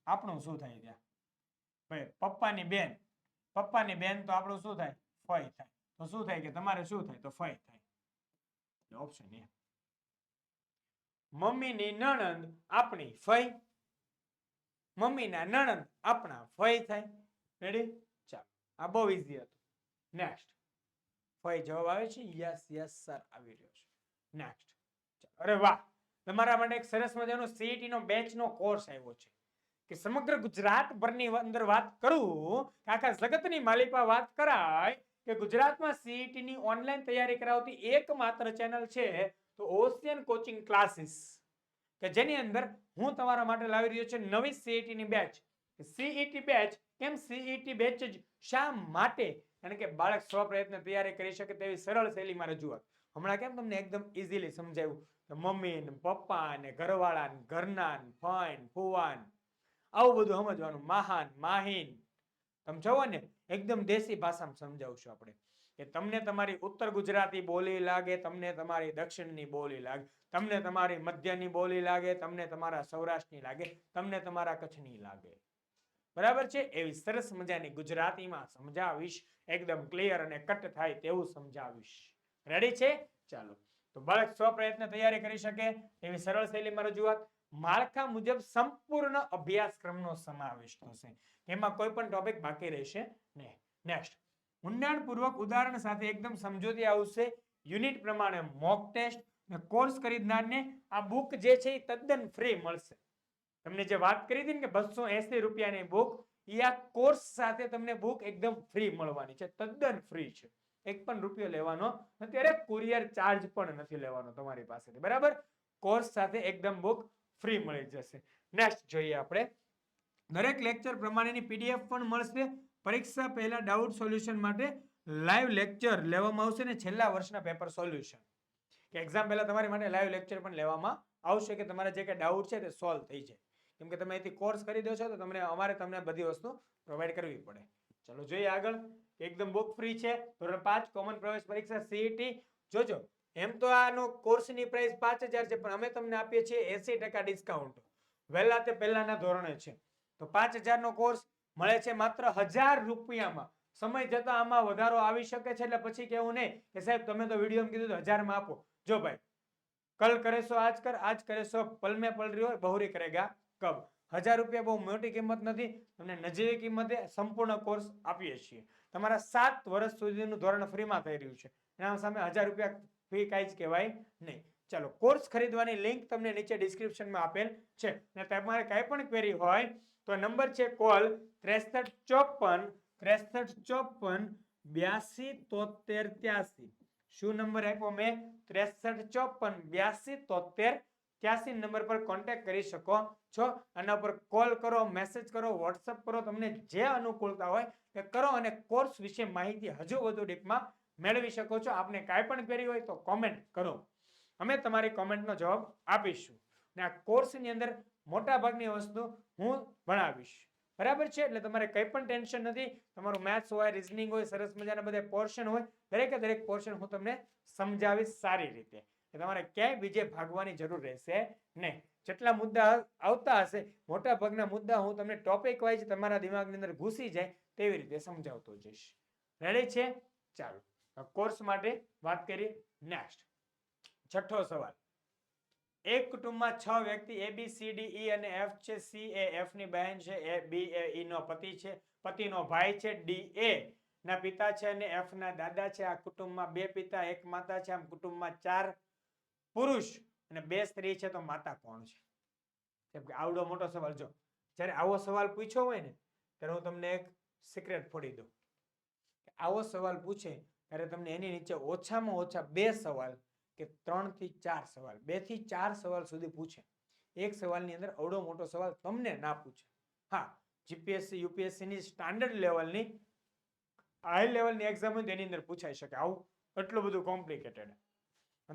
આપણું શું થાય ત્યાં? ભાઈ પપ્પાની બેન, પપ્પાની બેન તો આપણું શું થાય? ફઈ થાય. તો શું થાય કે તમારે શું થાય? તો ફઈ થાય. Option A. મમ્મીની નણંદ આપણી ફઈ, મમ્મીના નણંદ આપણા ફઈ થાય. રેડી? ચાલો, આ બહુ ઈઝી હતું. નેક્સ્ટ, ફઈ જવાબ આવે છે? યસ યસ સર, આવી રહ્યો છે. નેક્સ્ટ, અરે વાહ, તમારા માટે એક સરસ મજાનો સીઈટી નો બેચ નો કોર્સ આવ્યો છે કે સમગ્ર ગુજરાત ભરની અંદર વાત કરું, આખા જગતની માલિપા વાત કરાય કે ગુજરાતમાં સીઈટી ની ઓનલાઈન તૈયારી કરાવતી એકમાત્ર ચેનલ છે તો ઓશિયન કોચિંગ ક્લાસીસ, કે જેની અંદર હું તમારા માટે લાવી રહ્યો છું નવી સીઈટી ની બેચ. સીઈટી બેચ કેમ? સીઈટી બેચ જ શા માટે? કારણ કે બાળક સ્વપ્રયત્ન તૈયારી કરી શકે તેવી સરળ શૈલીમાં રજૂઆત. હમણાં કેમ તમને એકદમ ઇઝીલી સમજાવ્યું કે મમ્મી ને પપ્પા ને ઘરવાળા ને ઘરના ને ફાઈન ફુવાન, આવું બધું સમજવાનું. મહાન માહીન, તમે જોવો ને એકદમ દેશી ભાષામાં સમજાવશું આપણે કે તમને તમારી ઉત્તર ગુજરાતી બોલી લાગે, તમને તમારી દક્ષિણની બોલી લાગે, તમને તમારી મધ્યની બોલી લાગે, તમને તમારા સૌરાષ્ટ્રની લાગે, તમને તમારા કચ્છની લાગે. બરાબર છે? એવી સરસ મજાની ગુજરાતીમાં સમજાવીશ, એકદમ ક્લિયર અને કટ થાય તેવું સમજાવીશ. રેડી છે? ચાલો, તો બાળક સ્વપ્રયત્ન તૈયારી કરી શકે એવી સરળ શૈલીમાં રજૂઆત. માળખા મુજબ સંપૂર્ણ અભ્યાસક્રમનો સમાવેશ થશે. એમાં કોઈ પણ ટોપિક બાકી રહેશે નહીં. નેક્સ્ટ, ઊંડાણપૂર્વક ઉદાહરણ સાથે એકદમ સમજૂતી આવશે. યુનિટ પ્રમાણે મોક ટેસ્ટ, ને કોર્સ ખરીદનારને આ બુક જે છે એ તદ્દન ફ્રી મળશે. તમને જે વાત કરી હતી ને કે 280 રૂપિયાની બુક, એ આ કોર્સ સાથે તમને બુક એકદમ ફ્રી મળવાની છે, તદ્દન ફ્રી છે. એક પણ રૂપિયો લેવાનો અત્યારે કુરિયર ચાર્જ પણ નથી લેવાનો તમારી પાસેથી, બરાબર. કોર્સ સાથે એકદમ બુક ફ્રી મળી જશે. નેક્સ્ટ જોઈએ આપણે, દરેક લેક્ચર પ્રમાણેની પીડીએફ પણ મળશે. પરીક્ષા પહેલા ડાઉટ સોલ્યુશન માટે લાઈવ લેક્ચર લેવામાં આવશે ને છેલ્લા વર્ષના પેપર સોલ્યુશન, કે એક્ઝામ પહેલા તમારી માટે લાઈવ લેક્ચર પણ લેવામાં આવશે કે તમારા જે કઈ ડાઉટ છે તે સોલ્વ થઈ જાય. કેમ કે તમે અહીંથી કોર્સ ખરીદો છો તો તમને બધી વસ્તુ પ્રોવાઈડ કરવી પડે. ચલો જોઈએ આગળ, એકદમ બુક ફ્રી છે. ધોરણ 5 કોમન પ્રવેશ પરીક્ષા સીઈટી. જોજો, એમ તો આનો કોર્સની પ્રાઇસ 5000 છે, પણ અમે તમને આપીએ છીએ 80% ડિસ્કાઉન્ટ. વહેલા તે પહેલાના ધોરણે છે તો 5000 નો કોર્સ મળે છે માત્ર 1000 રૂપિયામાં. સમય જતા આમાં વધારો આવી શકે છે, એટલે પછી કેવું નહીં કે સાહેબ તમે તો વિડીયોમાં કીધું તો 1000 માં આપો. જો ભાઈ, કલ કરે સો આજ કરે સો પલ में पल रही हो बहुरी करेगा कब. 1000 રૂપિયા બહુ મોટી કિંમત નથી. તમને નજીવી કિંમતે સંપૂર્ણ કોર્સ આપીએ છીએ. તમારા 7 વર્ષ સુધીનું ધોરણ ફ્રીમાં થઈ રહ્યું છે, એના સામે 1000 રૂપિયા ફી કાંઈ જ કહેવાય નહીં. ચાલો, કોર્સ ખરીદવાની લિંક તમને નીચે ડિસ્ક્રિપ્શનમાં આપેલ છે. ને તમારે કાંઈ પણ ક્વેરી હોય તો નંબર છે કોલ 6354 6354 827383. શું નંબર આપ્યો મેં? 6354 827383 નંબર પર કોન્ટેક્ટ કરી શકો છો. આના પર કોલ કરો, મેસેજ કરો, વોટ્સઅપ કરો, તમને જે અનુકૂળતા હોય તે કરો અને કોર્સ વિશે માહિતી હજુ વધુ ડીપમાં મેળવી શકો છો. આપને કાંઈ પણ ક્વેરી હોય તો કોમેન્ટ કરો, અમે તમારી કોમેન્ટનો જવાબ આપીશું. ને આ કોર્સની અંદર મોટા ભાગની વસ્તુ હું ભણાવીશ, બરાબર છે. એટલે તમારે કંઈ પણ ટેન્શન નથી. તમારું મેથ્સ હોય, રીઝનિંગ હોય, સરસ મજાના બધા પોર્શન હોય, દરેકે દરેક પોર્શન હું તમને સમજાવીશ સારી રીતે. તમારે ક્યાંય બીજે ભાગવાની જરૂર રહેશે નહીં. જેટલા મુદ્દા આવતા હશે, મોટા ભાગના મુદ્દા હું તમને ટોપિક વાઇઝ તમારા દિમાગની અંદર ઘૂસી જાય તેવી રીતે સમજાવતો જઈશ. રેડી છે? ચાલો, કોર્સ માટે વાત કરીએ. નેક્સ્ટ, છઠ્ઠો સવાલ. એક કુટુંબમાં 6 વ્યક્તિ A B C D E અને F છે. C એ F ની બહેન છે, A B એ E નો પતિ છે, પતિનો ભાઈ છે, D A ના પિતા છે અને F ના દાદા છે. આ કુટુંબમાં 2 પિતા 1 માતા છે. આમ કુટુંબમાં 4 પુરુષ અને 2 સ્ત્રી છે, તો માતા કોણ છે? કેમ કે આવડો મોટો સવાલ, જો જ્યારે આવો સવાલ પૂછ્યો હોય ને ત્યારે હું તમને એક સિક્રેટ ફોડી દઉં. આવો સવાલ પૂછે ત્યારે તમને એની નીચે ઓછામાં ઓછા 2 સવાલ કે 3 થી 4 સવાલ, 2 થી 4 સવાલ સુધી પૂછે. એક સવાલની અંદર આવડો મોટો સવાલ તમને ના પૂછે. હા, જીપીએસસી યુપીએસસી ની સ્ટાન્ડર્ડ લેવલની હાઈ લેવલની એક્ઝામ હોય તેની અંદર પૂછાઈ શકે. આવું એટલું બધું કોમ્પ્લિકેટેડ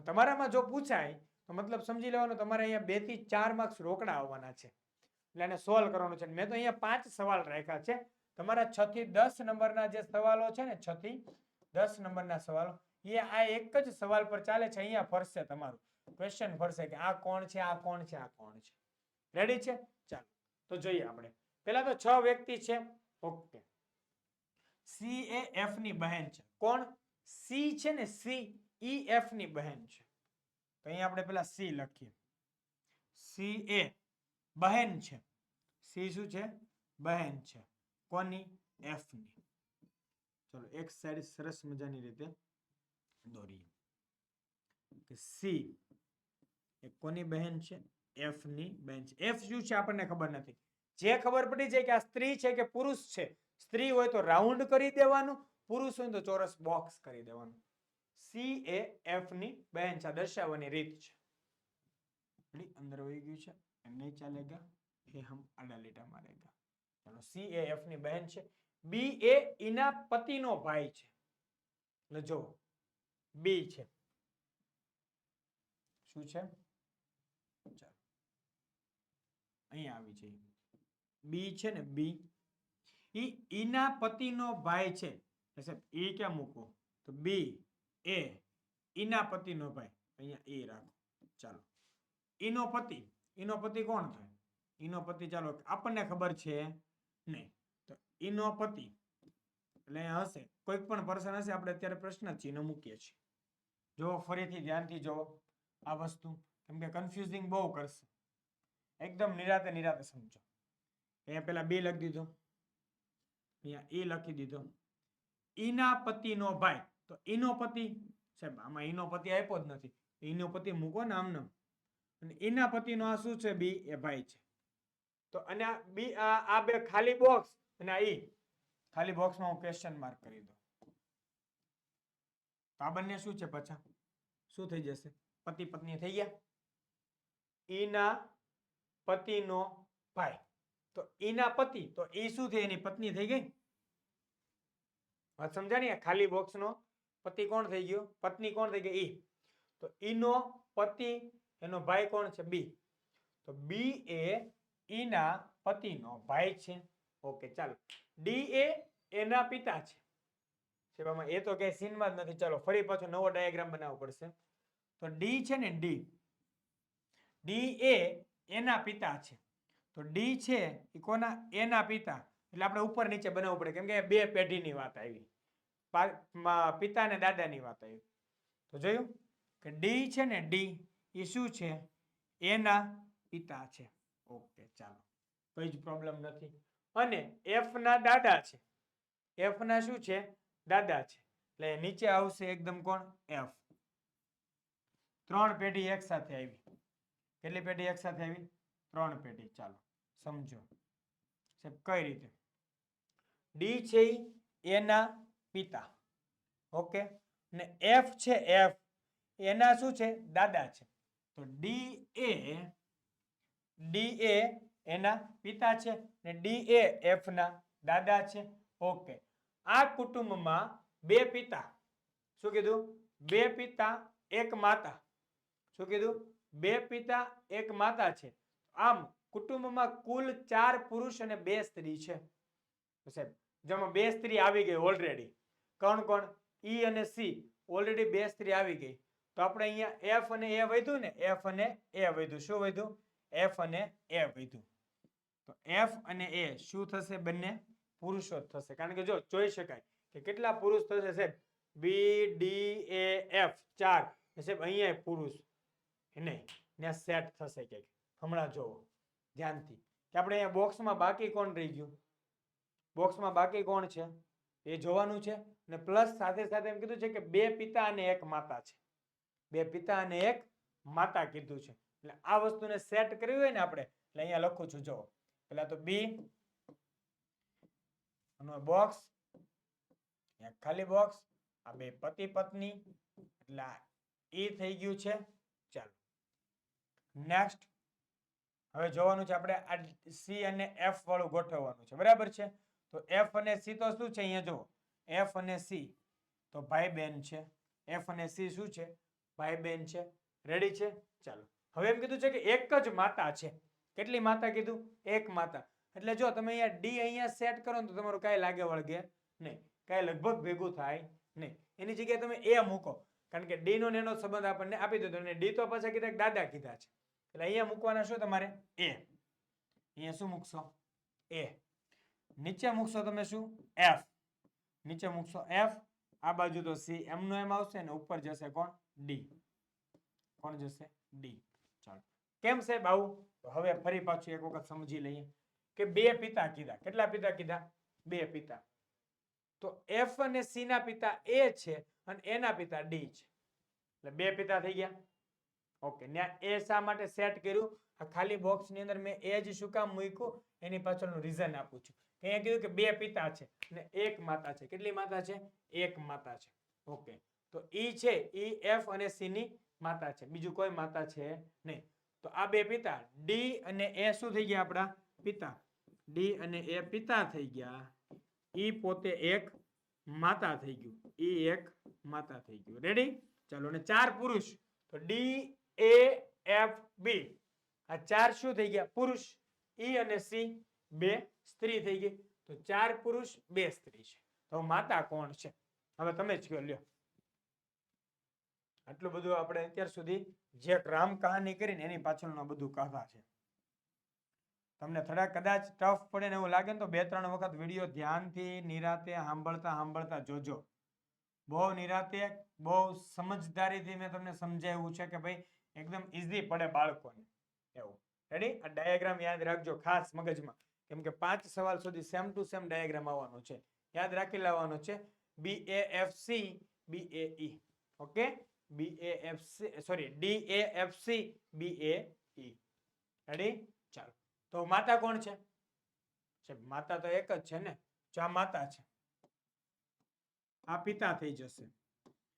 તમારામાં જો પૂછાય તો મતલબ સમજી લેવાનું તમારે અહીંયા 2 થી 4 માર્ક્સ રોકડા આવવાના છે. એટલે એને સોલ્વ કરવાનું છે. મેં તો અહીંયા 5 સવાલ રાખ્યા છે. તમારા 6 થી 10 નંબરના જે સવાલો છે ને, 6 થી 10 નંબરના સવાલો, એ આ એક જ સવાલ પર ચાલે છે. અહીંયા ફરશે તમારું ક્વેશ્ચન ફરશે કે આ કોણ છે, આ કોણ છે, આ કોણ છે. રેડી છે? ચાલો તો જોઈએ આપણે. પહેલા તો 6 વ્યક્તિ છે. ઓકે, C એ F ની બહેન છે. કોણ? C છે ને, C E F ની બહેન છે. તો અહીંયા આપણે પેલા C લખીએ. C એ બહેન છે. C શું છે? બહેન છે. કોની? F ની. ચલો એક સાઈડ સરસ મજાની રીતે દોરીએ કે C એ કોની બહેન છે? F ની બહેન છે. F શું છે આપણને ખબર નથી. જે ખબર પડી જાય કે આ સ્ત્રી છે કે પુરુષ છે. સ્ત્રી હોય તો રાઉન્ડ કરી દેવાનું, પુરુષ હોય તો ચોરસ બોક્સ કરી દેવાનું. C એ F ની બહેન છે. દર્શાવવાની રીત છે. અંદર વહી ગયું છે, એમ નહીં ચાલેગા, એ હમ આડા લીટા મારેગા. ચલો, C એ F ની બહેન છે. B એ એના પતિનો ભાઈ છે. એટલે જો B છે. શું છે? ચાલો અહીંયા આવી જઈએ. B છે ને, B એના પતિનો ભાઈ છે. એ ક્યાં મૂકો? તો B એ એના પતિનો ભાઈ, અહીંયા એ રાખો. ચાલો, એનો પતિ કોણ થાય? એનો પતિ, ચાલો આપણને ખબર છે નહીં, તો એનો પતિ એટલે હશે કોઈક પણ પર્સન હશે. આપણે અત્યારે પ્રશ્ન ચિહ્ન મૂકીએ છીએ. જો ફરીથી ધ્યાનથી જો આ વસ્તુ, કેમ કે કન્ફ્યુઝિંગ બહુ કરશે. એકદમ નિરાતે સમજો. અહીંયા પેલા B લખી દીધો, અહીંયા એ લખી દીધો. એના પતિનો ભાઈ, તો એનો પતિ, સાહેબ આમાં એનો પતિ આપ્યો જ નથી. ઈનો પતિ મૂકો ને આમને, અને એના પતિનો આ શું છે બી એ ભાઈ છે. તો અને આ બી આ બે ખાલી બોક્સ અને આ ઈ ખાલી બોક્સમાં હું ક્વેશ્ચન માર્ક કરી દઉં. તો આ બંને શું છે પાછા? શું થઈ જશે? પતિ પત્ની થઈ ગયા. ઈના પતિનો ભાઈ, તો ઈના પતિ, તો ઈ શું થઈ? એની પત્ની થઈ ગઈ. વાત સમજાણી? ખાલી બોક્સનો પતિ કોણ થઈ ગયો? પત્ની કોણ થઈ ગઈ? ઈ. તો ઈનો પતિ એનો ભાઈ કોણ છે? બી. તો બી એ ઈના પતિનો ભાઈ છે. ઓકે, ચાલો. ડી એ એના પિતા છે. સેવામાં એ તો કઈ સીનમાં જ નથી. ચાલો ફરી પાછો નવો ડાયાગ્રામ બનાવવો પડશે. તો ડી છે ને, ડી એ એના પિતા છે. તો ડી છે એ કોના? એના પિતા. એટલે આપણે ઉપર નીચે બનાવવું પડે, કેમ કે બે પેઢીની વાત આવી. પિતા અને દાદાની વાત આવી. તો જોયું કે ડી છે ને, ડી એ શું છે? એના પિતા છે. ઓકે, ચાલો, કઈ જ પ્રોબ્લેમ નથી. અને એફ ના દાદા છે. એફ ના શું છે? દાદા છે. એટલે નીચે આવશે એકદમ કોણ? એફ. ત્રણ પેઢી એક સાથે આવી. કેટલી પેઢી એક સાથે આવી? ત્રણ પેઢી. ચાલો સમજો કઈ રીતે. ડી છે એના પિતા. ઓકે, ને એફ છે, એફ એના શું છે? દાદા છે. તો ડી એ એના પિતા છે ને ડી એ એફ ના દાદા છે. ઓકે, આ કુટુંબમાં બે પિતા. શું કીધું? બે પિતા એક માતા. શું કીધું? બે પિતા એક માતા છે. આમ કુટુંબમાં કુલ 4 પુરુષ અને 2 સ્ત્રી છે. સાહેબ જેમાં 2 સ્ત્રી આવી ગઈ ઓલરેડી. કોણ કોણ? ઈ અને સી. ઓલરેડી 2 સ્ત્રી આવી ગઈ. તો આપણે અહીંયા એફ અને એ વધ્યું ને, એફ અને એ વધ્યું. શું વધ્યું? એફ અને એ વધ્યું. તો એફ અને એ શું થશે? બંને પુરુષો થશે. કારણ કે જો જોઈ શકાય કે કેટલા પુરુષ થશે સાહેબ? બી ડી એ એફ 4. સાહેબ અહીંયા પુરુષ નહીં, ત્યાં સેટ થશે કે હમણાં જોવો ધ્યાનથી કે આપણે અહીંયા બોક્સમાં બાકી કોણ રહી ગયું? બોક્સમાં બાકી કોણ છે એ જોવાનું છે. ને પ્લસ સાથે સાથે એમ કીધું છે કે બે પિતા અને એક માતા છે. બે પિતા અને એક માતા કીધું છે. એટલે આ વસ્તુને સેટ કરવી હોય ને આપણે, એટલે અહીંયા લખું છું. જો પેલા તો બી બોક્સ, ખાલી બોક્સ, આ બે પતિ પત્ની, એટલે એ થઈ ગયું છે. ચાલો નેક્સ્ટ હવે જોવાનું છે આપણે આ સી અને એફ વાળું ગોઠવવાનું છે. બરાબર છે? તો એફ અને સી તો શું છે? અહીંયા જો એફ અને સી તો ભાઈ બહેન છે. એફ અને સી શું છે? ભાઈ બહેન છે. રેડી છે? ચાલો હવે એમ કીધું છે કે એક જ માતા છે. કેટલી માતા કીધું? એક માતા. એટલે જો તમે અહીંયા ડી અહીંયા સેટ કરો ને તો તમારું કાંઈ લાગે વળગે નહીં, કાંઈ લગભગ ભેગું થાય નહીં. એની જગ્યાએ તમે એ મૂકો, કારણ કે ડી નો એનો સંબંધ આપણને આપી દીધો. અને ડી તો પાછા કીધા દાદા કીધા છે. એટલે અહીંયા મૂકવાના શું તમારે? એ. અહીંયા શું મૂકશો? એ. નીચે મૂકશો તમે શું? એફ. નીચે મૂકશો એફ. આ બાજુ તો સી એમનો એમ આવશે ને ઉપર જશે કોણ? ડી. કોણ જશે? ડી. ચાલો કેમ સાહેબ આવું? તો હવે ફરી પાછું એક વખત સમજી લઈએ કે બે પિતા કીધા. કેટલા પિતા કીધા? બે પિતા. તો એફ અને સી ના પિતા એ છે અને એના પિતા ડી છે. એટલે બે પિતા થઈ ગયા. ઓકે, ત્યાં એ શા માટે સેટ કર્યું? આ ખાલી બોક્સ ની અંદર મેં એ જ શું કામ મૂક્યું? એની પાછળનું રીઝન આપું છું. અહીંયા કીધું કે બે પિતા છે અને એક માતા છે. કેટલી માતા છે? એક માતા છે. ઓકે, તો ઈ છે ઈ એફ અને સી ની માતા છે. બીજું કોઈ માતા છે નહીં. તો આ બે પિતા ડી અને એ શું થઈ ગયા? આપણા પિતા. ડી અને એ પિતા થઈ ગયા. ઈ પોતે એક માતા થઈ ગયું. ઈ એક માતા થઈ ગયું. રેડી? ચાલો, અને 4 પુરુષ. તો ડી એ એફ બી આ 4 શું થઈ ગયા? પુરુષ. ઈ અને સી 2 સ્ત્રી થઈ ગઈ. તો 4 પુરુષ 2 સ્ત્રી છે. તો માતા કોણ છે? હવે તમે જ કહો. લ્યો, આટલું બધું આપણે અત્યાર સુધી જે રામ કહાની કરીને એની પાછળનું બધું કથા છે. તમને થોડા કદાચ ટફ પડે ને એવું લાગે ને તો 2-3 વખત વિડીયો ધ્યાનથી નિરાતે સાંભળતા જોજો. બહુ નિરાતે, બહુ સમજદારીથી મેં તમને સમજાવ્યું છે કે ભાઈ એકદમ ઈઝી પડે બાળકોને એવું. રેડી? આ ડાયાગ્રામ યાદ રાખજો ખાસ મગજમાં, કેમ કે 5 સવાલ સુધી સેમ ટુ સેમ ડાયાગ્રામ આવવાનો છે. યાદ રાખી લેવાનો છે. B A F C B A E. Okay, BAFC sorry DAFC BAE ready ચાલો તો માતા કોણ છે માતા તો એક જ છે ને જો આ માતા છે આ પિતા થઈ જશે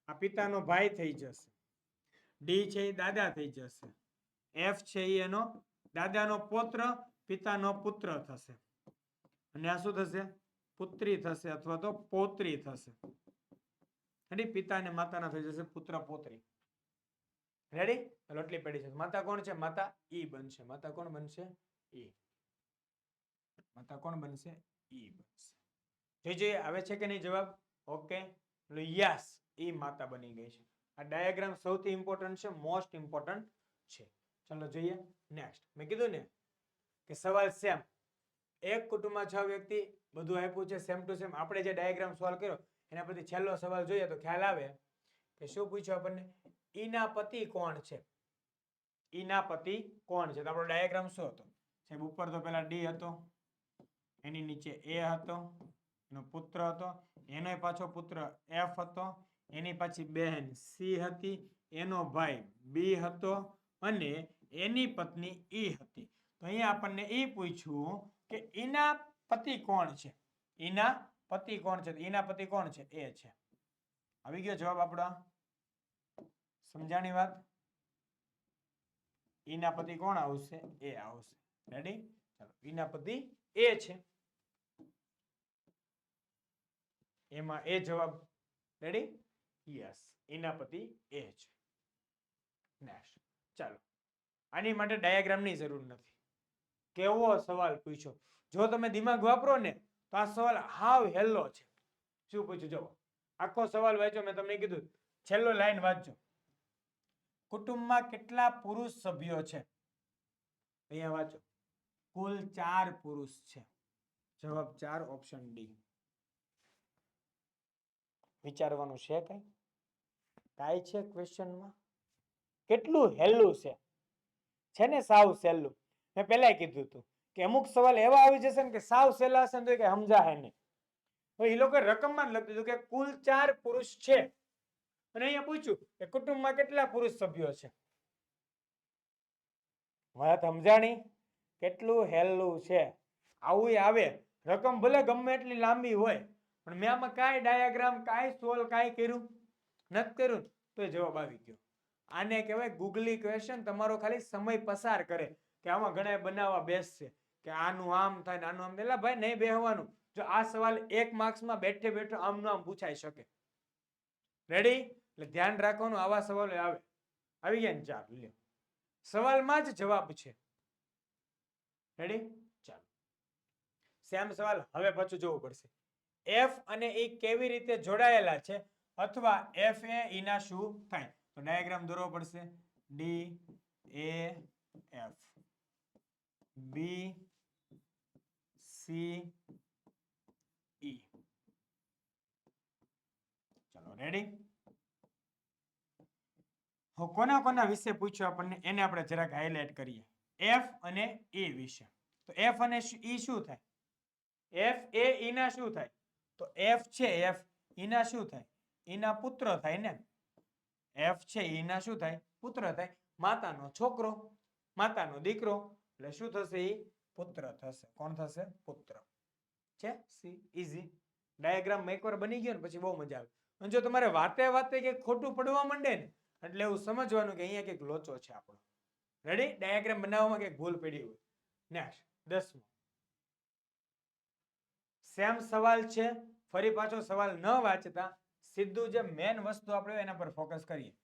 આ પિતાનો ભાઈ થઈ જશે ડી છે એ દાદા થઈ જશે એફ છે એ એનો દાદાનો પુત્ર પિતાનો પુત્ર થશે અને આ શું થશે પુત્રી થશે અથવા તો પૌત્રી થશે રેડી પિતા અને માતાના થઈ જશે પુત્ર પૌત્રી રેડી ચલો એટલી પેઢી છે માતા કોણ છે માતા ઈ બનશે માતા કોણ બનશે ઈ માતા કોણ બનશે ઈ બનશે જે આવે છે કે નહીં જવાબ ઓકે યસ ઈ માતા બની ગઈ છે આ ડાયાગ્રામ સૌથી ઇમ્પોર્ટન્ટ છે મોસ્ટ ઇમ્પોર્ટન્ટ છે ચલો જોઈએ નેક્સ્ટ મેં કીધું ને કે સવાલ સેમ એક કુટુંબમાં 6 વ્યક્તિ બધું આપ્યું છે સેમ ટુ સેમ આપણે જે ડાયાગ્રામ સોલ્વ કર્યો એના પરથી છેલ્લો સવાલ જોઈએ તો ખ્યાલ આવે કે શું પૂછ્યું આપણને ઈના પતિ કોણ છે ઈના પતિ કોણ છે તો આપણો ડાયાગ્રામ શું હતો સાહેબ ઉપર તો પહેલા ડી હતો એની નીચે એ હતો એનો પુત્ર હતો એનો પાછો પુત્ર એફ હતો એની પાછી બહેન સી હતી એનો ભાઈ બી હતો અને એની પત્ની ઈ હતી તો અહીંયા આપણને ઈ પૂછ્યું કે ઈના પતિ કોણ છે ઈના પતિ કોણ છે ઈના પતિ કોણ છે એ છે આવી ગયો જવાબ આપણો સમજાણી વાત ઈના પતિ કોણ આવશે એ આવશે રેડી ચાલો ઈના પતિ એ છે એમાં એ જવાબ રેડી યસ ઈના પતિ એ છે નેક્સ્ટ ચાલો આની માટે ડાયાગ્રામની જરૂર નથી કેવો સવાલ પૂછ્યો જો તમે દિમાગ વાપરો ને તો આ સવાલ હાવ હેલો છે શું પૂછ્યું જો આખો સવાલ વાંચો મેં તમને કીધું છેલ્લો લાઈન વાંચજો કુટુંબમાં કેટલા પુરુષ સભ્યો છે અહીંયા વાંચો કુલ 4 પુરુષ છે જવાબ 4 ઓપ્શન ડી વિચારવાનું છે કાઈ છે ક્વેશ્ચનમાં કેટલું હેલું છે ને સાવ સહેલું મેં પહેલા કીધું હતું કે અમુક સવાલ એવા આવી જશે ને કે સાવ સહેલા હશે ને તો કે સમજાય નહીં હવે એ લોકો રકમમાં લખી દીધું કે કુલ 4 પુરુષ છે અને અહીંયા પૂછ્યું કે કુટુંબમાં કેટલા પુરુષ સભ્યો છે વાત સમજાણી કેટલું હેલું છે આવું આવે રકમ ભલે ગમે એટલી લાંબી હોય પણ મેં આમાં કાંઈ ડાયાગ્રામ કાંઈ સોલ્વ કાંઈ કર્યું નથી કર્યું તો જવાબ આવી ગયો આને કહેવાય ગૂગલી ક્વેશ્ચન તમારો ખાલી સમય પસાર કરે કે આમાં ઘણા બનાવવા બેસશે કે આનું આમ થાય ને આનું આમ એટલે ભાઈ નહીં બેહવાનું જો આ સવાલ 1 માર્ક્સમાં બેઠે બેઠો આમનું આમ પૂછાઈ શકે રેડી એટલે ધ્યાન રાખવાનું આવા સવાલો આવે આવી ગયા ને ચાલો લ્યો સવાલમાં જ જવાબ છે રેડી ચાલો સેમ સવાલ હવે પાછું જોવું પડશે એફ અને ઈ કેવી રીતે જોડાયેલા છે અથવા એફ એ ઈના શું થાય તો ડાયાગ્રામ દોરવો પડશે ડી એ એફ બી સી ઈ ચલો રેડી કોના કોના વિશે પૂછ્યું આપણને એને આપણે જરાક હાઇલાઇટ કરીએ એફ અને એ વિશે તો એફ અને ઈ શું થાય એફ એ ઈના શું થાય તો એફ છે એફ ઈના શું થાય ઈના પુત્ર થાય ને એફ છે ઈના શું થાય પુત્ર થાય માતાનો છોકરો માતાનો દીકરો એટલે શું થશે ઈ પુત્ર થશે કોણ થશે પુત્ર છે સી ઈઝી ડાયાગ્રામ એકવાર બની ગયો ને પછી બહુ મજા આવે અને જો તમારે વાતે વાતે કે ખોટું પડવા માંડે ને એટલે એવું સમજવાનું કે અહીંયા કંઈક લોચો છે આપણો રેડી ડાયાગ્રામ બનાવવામાં કંઈક ભૂલ પડી હોય નેક્સ્ટ 10મો સેમ સવાલ છે ફરી પાછો સવાલ ન વાંચતા સીધું જે મેન વસ્તુ આપણે એના પર ફોકસ કરીએ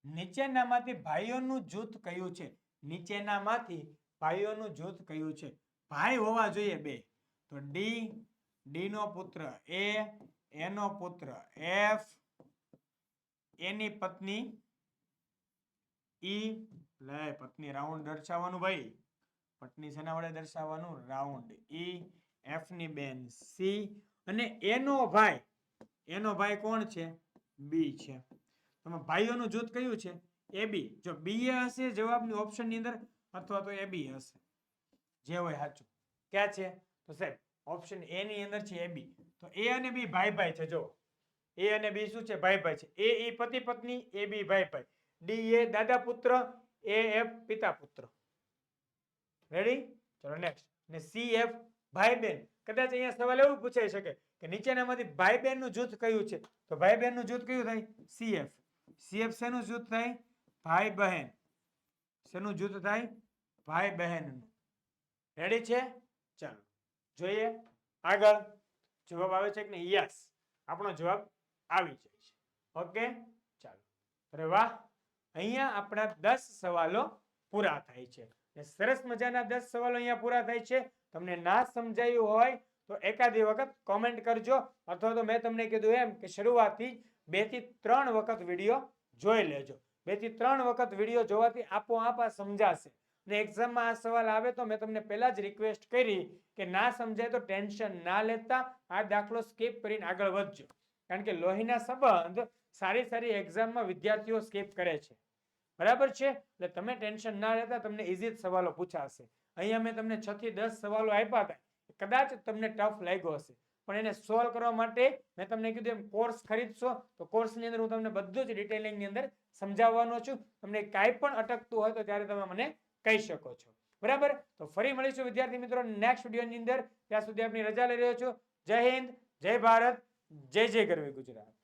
નીચેનામાંથી ભાઈઓનું જૂથ કયું છે નીચેનામાંથી ભાઈઓનું જૂથ કયું છે ભાઈ હોવા જોઈએ બે તો ડી નો પુત્ર એ એનો પુત્ર એફ એની પત્ની ઈ લે પત્ની રાઉન્ડ દર્શાવવાનું ભાઈ પત્ની શેના વડે દર્શાવવાનું રાઉન્ડ ઈ એફ ની બેન સી અને એનો ભાઈ કોણ છે બી છે તમે ભાઈઓનું જૂથ કયું છે એ બી જો બી એ હશે જવાબની ઓપ્શન ની અંદર અથવા તો એ બી હશે જે હોય સાચું ક્યાં છે તો સાહેબ ઓપ્શન એ ની અંદર છે એ બી તો એ અને બી ભાઈ છે જો એ અને બી શું છે? ભાઈ ભાઈ છે. એ પતિ પત્ની, એ બી ભાઈ ભાઈ. ડી એ દાદા પુત્ર, એ એફ પિતા પુત્ર. રેડી? ચલો નેક્સ્ટ. ને સી એફ ભાઈ બહેન. કદાચ અહીંયા સવાલ એવું પૂછાઈ શકે કે નીચેનામાંથી ભાઈ બહેનનું જૂથ કયું છે? તો ભાઈ બહેનનું જૂથ કયું થાય? સીએફ. સીએફ શેનું જૂથ થાય? ભાઈ બહેન. શેનું જૂથ થાય? ભાઈ બહેનનું. રેડી છે? ચાલો જોઈએ આગળ. જવાબ આવે છે કે નહીં? યસ, આપણો જવાબ આવી જાય છે. ઓકે, ચાલો. અરે વાહ, અહીંયા આપણા 10 સવાલો પૂરા થાય છે. ને સરસ મજાના 10 સવાલો અહીંયા પૂરા થાય છે. તમને ના સમજાયું હોય તો એકાદી વખત કોમેન્ટ કરજો, અથવા તો મેં તમને કીધું એમ કે શરૂઆતથી 2 થી 3 વખત વિડીયો જોઈ લેજો. 2 થી 3 વખત વિડીયો જોવાથી આપોઆપ આ સમજાશે. ને એક્ઝામમાં આ સવાલ આવે તો મેં તમને પહેલા જ રિક્વેસ્ટ કરી કે ના સમજાય તો ટેન્શન ના લેતા આ દાખલો સ્કીપ કરીને આગળ વધજો. કારણ કે લોહીના સંબંધ સારી સારી એક્ઝામમાં વિદ્યાર્થીઓ સ્કીપ કરે છે. બરાબર છે? એટલે તમે ટેન્શન ના લેતા, તમને ઇઝી સવાલો પૂછાશે. અહીંયા મેં તમને 6 થી 10 સવાલો આપ્યા હતા. કદાચ તમને ટફ લાગ્યો હશે, પણ એને સોલ્વ કરવા માટે મેં તમને કીધું એમ કોર્સ ખરીદશો તો કોર્સની અંદર હું તમને બધું જ ડિટેલિંગની અંદર સમજાવવાનો છું. તમને કાંઈ પણ અટકતું હોય તો ત્યારે તમે મને કહી શકો છો. બરાબર? તો ફરી મળીશું વિદ્યાર્થી મિત્રો નેક્સ્ટ વિડીયોની અંદર. ત્યાં સુધી આપની રજા લઈ રહ્યો છું. જય હિન્દ, જય ભારત, જય જય ગરવી ગુજરાત.